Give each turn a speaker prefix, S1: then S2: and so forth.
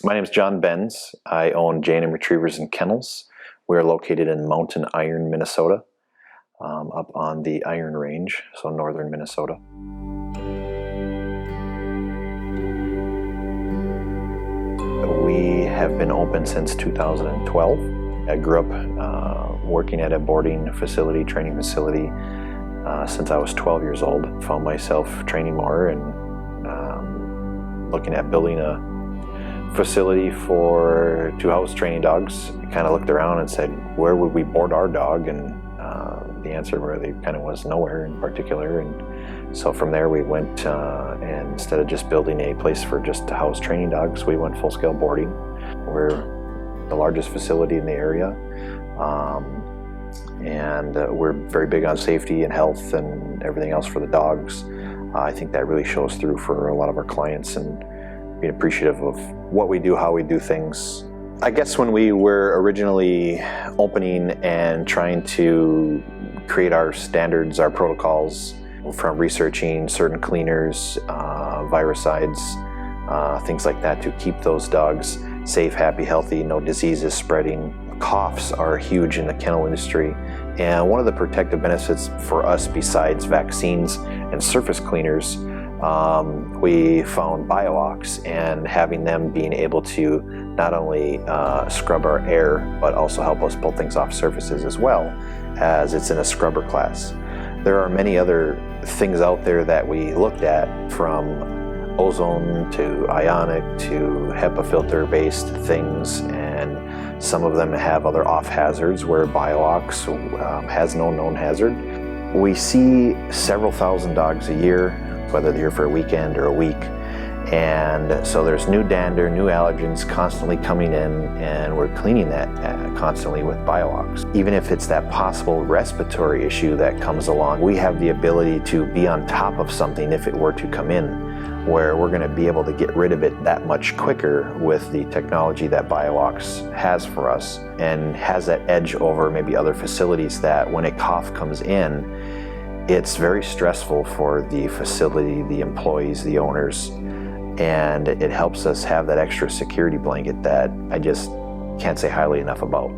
S1: My name is John Benz. I own J&M Retrievers and Kennels. We're located in Mountain Iron, Minnesota, up on the Iron Range, so northern Minnesota. We have been open since 2012. I grew up working at a boarding facility, training facility, since I was 12 years old. Found myself training more and looking at building a facility to house training dogs. I kind of looked around and said, where would we board our dog? And the answer really kind of was nowhere in particular. And so from there we went and instead of just building a place for just to house training dogs, we went full-scale boarding. We're the largest facility in the area. And we're very big on safety and health and everything else for the dogs. I think that really shows through for a lot of our clients and being appreciative of what we do, how we do things. I guess when we were originally opening and trying to create our standards, our protocols, from researching certain cleaners, virucides, things like that to keep those dogs safe, happy, healthy, no diseases spreading. Coughs are huge in the kennel industry, and one of the protective benefits for us besides vaccines and surface cleaners, we found BioOx, and having them being able to not only scrub our air but also help us pull things off surfaces as well, as it's in a scrubber class. There are many other things out there that we looked at, from ozone to ionic to HEPA filter based things, and some of them have other off hazards where BioOx has no known hazard. We see several thousand dogs a year, whether they're here for a weekend or a week. And so there's new dander, new allergens constantly coming in, and we're cleaning that constantly with BioOx. Even if it's that possible respiratory issue that comes along, we have the ability to be on top of something if it were to come in, where we're going to be able to get rid of it that much quicker with the technology that BioOx has for us, and has that edge over maybe other facilities that when a cough comes in, it's very stressful for the facility, the employees, the owners, and it helps us have that extra security blanket that I just can't say highly enough about.